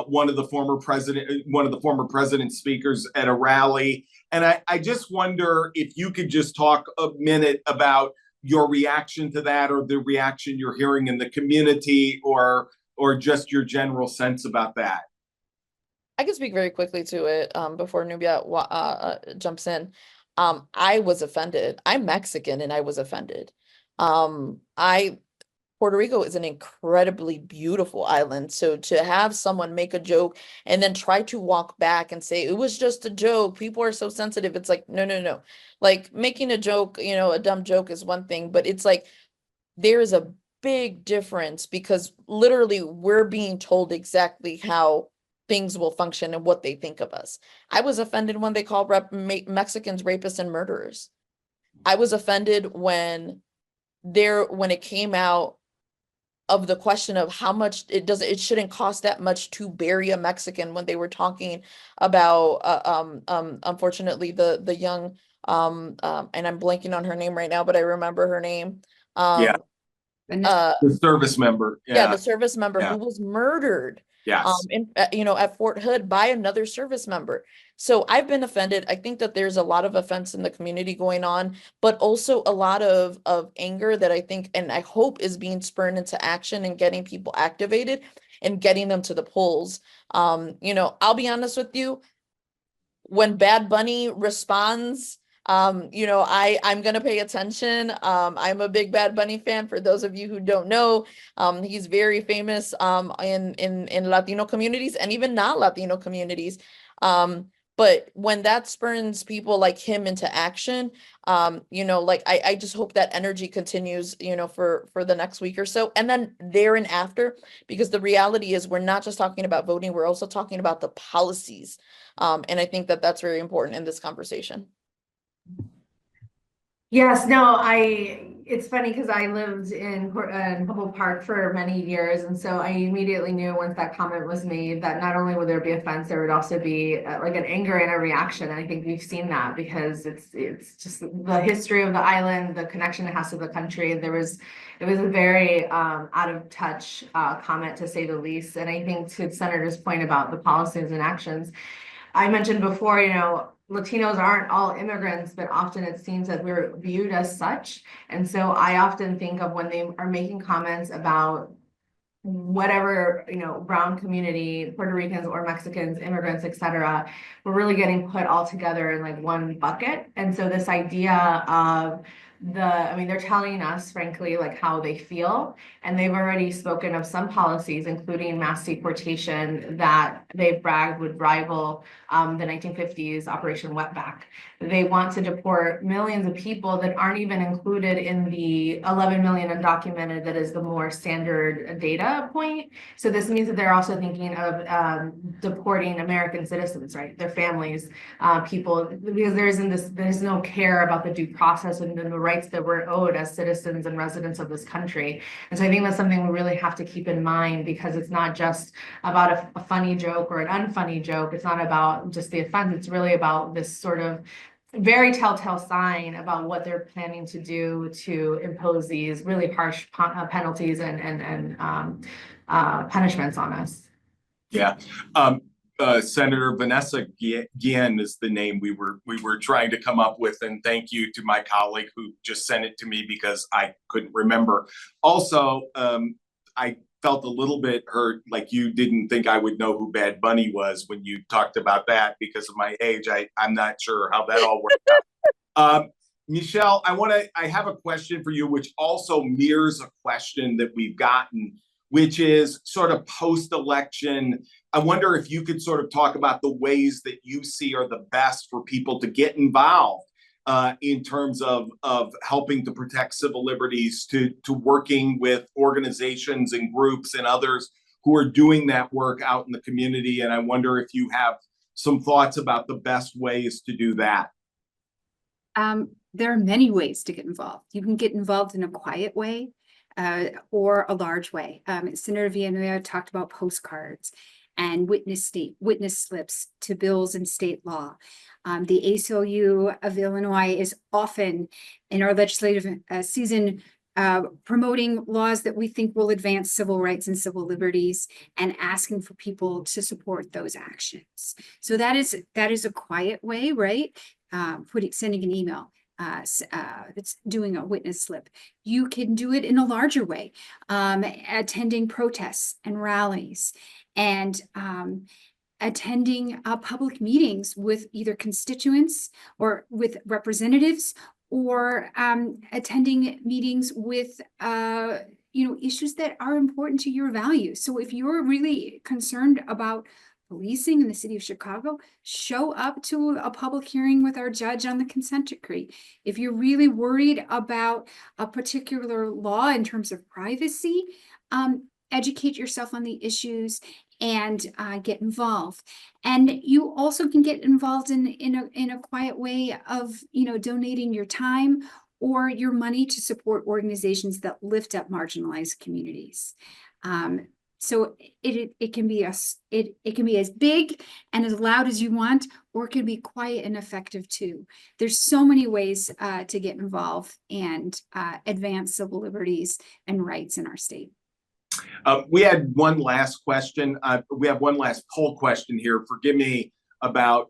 one of the former president's speakers at a rally. And I just wonder if you could just talk a minute about your reaction to that, or the reaction you're hearing in the community, or just your general sense about that. I can speak very quickly to it before Nubia jumps in. I was offended. I'm Mexican and I was offended. Puerto Rico is an incredibly beautiful island. So to have someone make a joke and then try to walk back and say, it was just a joke, people are so sensitive. It's like, no. Like making a joke, a dumb joke is one thing, but it's like, there is a big difference, because literally we're being told exactly how things will function and what they think of us. I was offended when they called Mexicans rapists and murderers. I was offended when it came out of the question of how much it shouldn't cost that much to bury a Mexican, when they were talking about unfortunately the young and I'm blanking on her name right now, but I remember her name. The service member. The service member who was murdered. Yes. At Fort Hood by another service member. So I've been offended. I think that there's a lot of offense in the community going on, but also a lot of anger that I think, and I hope, is being spurred into action and getting people activated and getting them to the polls. I'll be honest with you, when Bad Bunny responds, I'm going to pay attention. I'm a big Bad Bunny fan. For those of you who don't know, he's very famous in Latino communities and even not Latino communities. But when that spurns people like him into action, I just hope that energy continues, for the next week or so, and then there and after, because the reality is we're not just talking about voting, we're also talking about the policies. And I think that that's very important in this conversation. Yes, no, it's funny because I lived in Humboldt Park for many years. And so I immediately knew once that comment was made that not only would there be offense, there would also be like an anger and a reaction. And I think we've seen that because it's just the history of the island, the connection it has to the country. It was a very out of touch comment, to say the least. And I think to Senator's point about the policies and actions, I mentioned before, Latinos aren't all immigrants, but often it seems that we're viewed as such. And so I often think of when they are making comments about whatever, brown community, Puerto Ricans or Mexicans, immigrants, etc., we're really getting put all together in like one bucket. And so this idea of they're telling us, frankly, like how they feel, and they've already spoken of some policies, including mass deportation, that they've bragged would rival the 1950s Operation Wetback. They want to deport millions of people that aren't even included in the 11 million undocumented that is the more standard data point. So this means that they're also thinking of deporting American citizens, right? Their families, people, because there's no care about the due process and the rights that we're owed as citizens and residents of this country. And so I think that's something we really have to keep in mind, because it's not just about a funny joke or an unfunny joke. It's not about just the offense. It's really about this sort of very telltale sign about what they're planning to do to impose these really harsh penalties and punishments on us. Yeah. Senator Vanessa Guillen is the name we were trying to come up with, and thank you to my colleague who just sent it to me because I couldn't remember. Also, I felt a little bit hurt, like you didn't think I would know who Bad Bunny was when you talked about that because of my age. I'm not sure how that all worked out. Michelle, I have a question for you, which also mirrors a question that we've gotten, which is sort of post-election. I wonder if you could sort of talk about the ways that you see are the best for people to get involved in terms of helping to protect civil liberties, to working with organizations and groups and others who are doing that work out in the community. And I wonder if you have some thoughts about the best ways to do that. There are many ways to get involved. You can get involved in a quiet way or a large way. Senator Villanueva talked about postcards and witness slips to bills in state law. The ACLU of Illinois is often in our legislative season promoting laws that we think will advance civil rights and civil liberties and asking for people to support those actions. So that is a quiet way, right? Sending an email. That's doing a witness slip. You can do it in a larger way, attending protests and rallies, and attending public meetings with either constituents or with representatives, or attending meetings with issues that are important to your values. So if you're really concerned about policing in the city of Chicago, show up to a public hearing with our judge on the consent decree. If you're really worried about a particular law in terms of privacy, educate yourself on the issues and get involved. And you also can get involved in a quiet way of donating your time or your money to support organizations that lift up marginalized communities. So it can be as big and as loud as you want, or it can be quiet and effective too. There's so many ways to get involved and advance civil liberties and rights in our state. We had one last question. We have one last poll question here. Forgive me about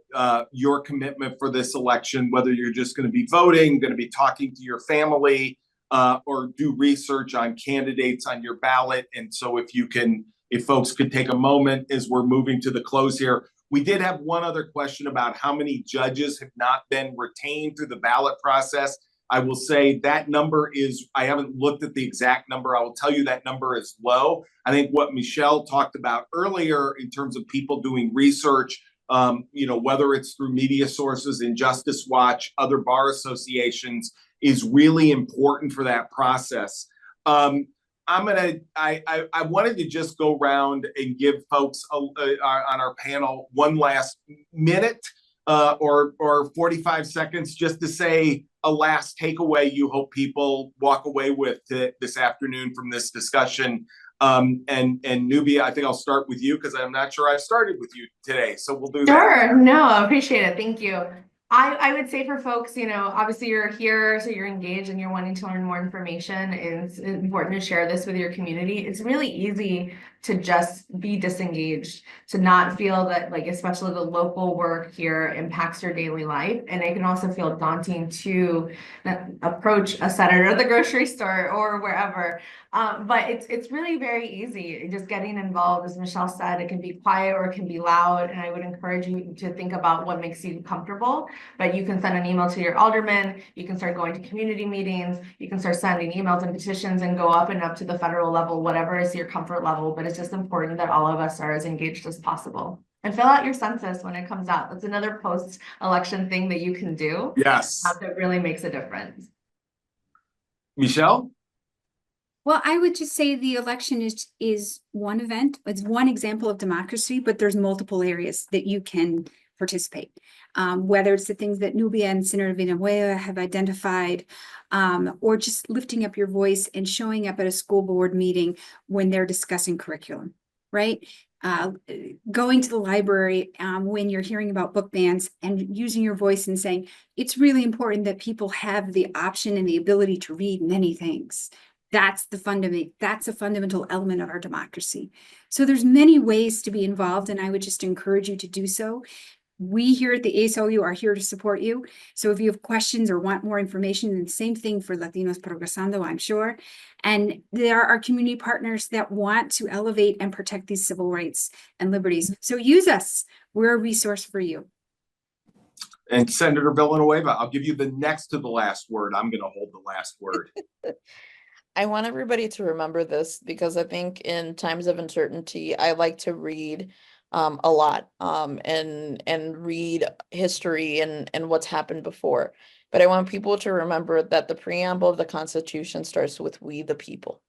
your commitment for this election, whether you're just going to be voting, going to be talking to your family, or do research on candidates on your ballot. And so if folks could take a moment as we're moving to the close here. We did have one other question about how many judges have not been retained through the ballot process. I will say that number is, I haven't looked at the exact number. I will tell you that number is low. I think what Michelle talked about earlier in terms of people doing research, whether it's through media sources, Injustice Watch, other bar associations, is really important for that process. I wanted to just go around and give folks on our panel one last minute or 45 seconds just to say a last takeaway you hope people walk away with this afternoon from this discussion. And Nubia, I think I'll start with you because I'm not sure I've started with you today. So we'll do that. Sure. No, I appreciate it. Thank you. I would say for folks, obviously you're here, so you're engaged and you're wanting to learn more information. It's important to share this with your community. It's really easy to just be disengaged, to not feel that, like, especially the local work here impacts your daily life. And it can also feel daunting to approach a senator at the grocery store or wherever. But it's really very easy. Just getting involved, as Michelle said, it can be quiet or it can be loud. And I would encourage you to think about what makes you comfortable. But you can send an email to your alderman. You can start going to community meetings. You can start sending emails and petitions and go up and up to the federal level, whatever is your comfort level. But it's just important that all of us are as engaged as possible. And fill out your census when it comes out. That's another post-election thing that you can do. Yes. That really makes a difference. Michelle? Well, I would just say the election is one event. It's one example of democracy, but there's multiple areas that you can participate. Whether it's the things that Nubia and Senator Villanueva have identified, or just lifting up your voice and showing up at a school board meeting when they're discussing curriculum, right? Going to the library when you're hearing about book bans and using your voice and saying, it's really important that people have the option and the ability to read many things. That's a fundamental element of our democracy. So there's many ways to be involved, and I would just encourage you to do so. We here at the ACLU are here to support you. So if you have questions or want more information, and the same thing for Latinos Progresando, I'm sure. And there are community partners that want to elevate and protect these civil rights and liberties. So use us. We're a resource for you. And Senator Villanueva, I'll give you the next to the last word. I'm going to hold the last word. I want everybody to remember this, because I think in times of uncertainty, I like to read a lot and read history and what's happened before. But I want people to remember that the preamble of the Constitution starts with "we the people."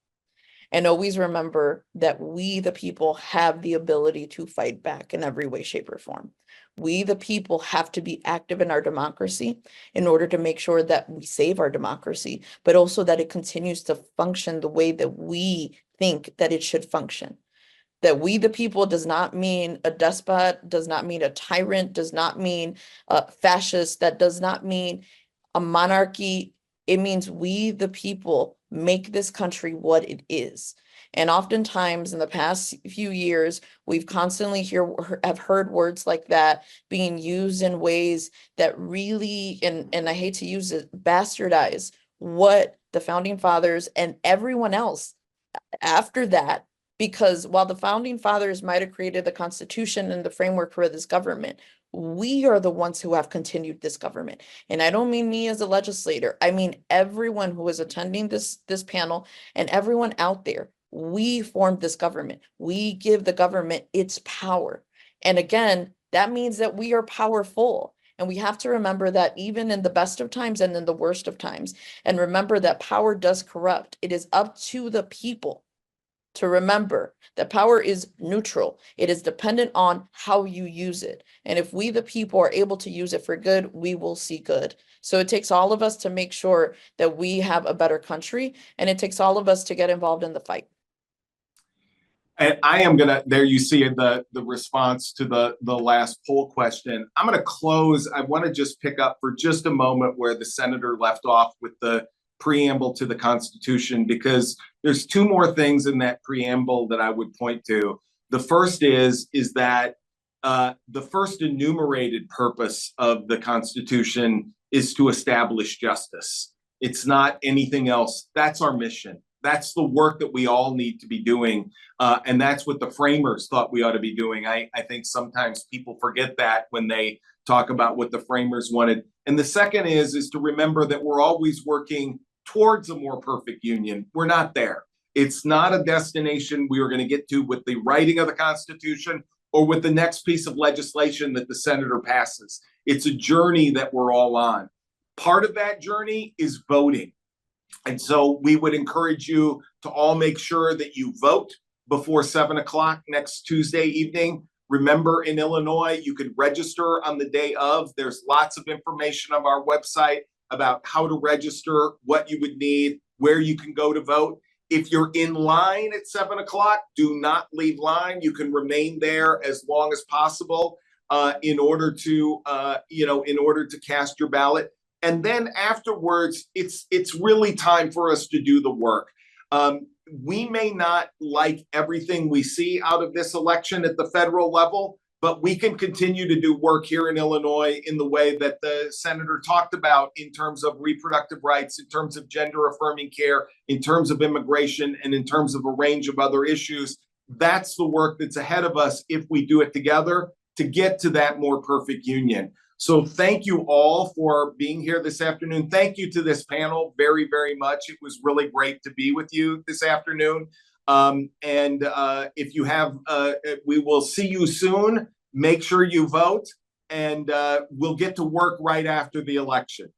And always remember that we the people have the ability to fight back in every way, shape, or form. We the people have to be active in our democracy in order to make sure that we save our democracy, but also that it continues to function the way that we think that it should function. That we the people does not mean a despot, does not mean a tyrant, does not mean a fascist, that does not mean a monarchy. It means we the people make this country what it is. And oftentimes in the past few years, we've constantly have heard words like that being used in ways that really, and I hate to use it, bastardize what the founding fathers and everyone else after that. Because while the founding fathers might have created the Constitution and the framework for this government, we are the ones who have continued this government. And I don't mean me as a legislator. I mean everyone who is attending this panel and everyone out there. We formed this government. We give the government its power. And again, that means that we are powerful. And we have to remember that even in the best of times and in the worst of times. And remember that power does corrupt. It is up to the people to remember that power is neutral. It is dependent on how you use it. And if we, the people, are able to use it for good, we will see good. So it takes all of us to make sure that we have a better country, and it takes all of us to get involved in the fight. And I am gonna, there you see the response to the last poll question. I'm gonna close. I wanna just pick up for just a moment where the senator left off with the preamble to the Constitution, because there's two more things in that preamble that I would point to. The first is that the first enumerated purpose of the Constitution is to establish justice. It's not anything else. That's our mission. That's the work that we all need to be doing. And that's what the framers thought we ought to be doing. I think sometimes people forget that when they talk about what the framers wanted. And the second is to remember that we're always working towards a more perfect union. We're not there. It's not a destination we are going to get to with the writing of the Constitution or with the next piece of legislation that the senator passes. It's a journey that we're all on. Part of that journey is voting. And so we would encourage you to all make sure that you vote before 7 o'clock next Tuesday evening. Remember, in Illinois, you can register on the day of. There's lots of information on our website about how to register, what you would need, where you can go to vote. If you're in line at 7 o'clock, do not leave line. You can remain there as long as possible in order to cast your ballot. And then afterwards, it's really time for us to do the work. We may not like everything we see out of this election at the federal level, but we can continue to do work here in Illinois in the way that the senator talked about in terms of reproductive rights, in terms of gender affirming care, in terms of immigration, and in terms of a range of other issues. That's the work that's ahead of us if we do it together to get to that more perfect union. So thank you all for being here this afternoon. Thank you to this panel very, very much. It was really great to be with you this afternoon. If you have, we will see you soon. Make sure you vote, and we'll get to work right after the election.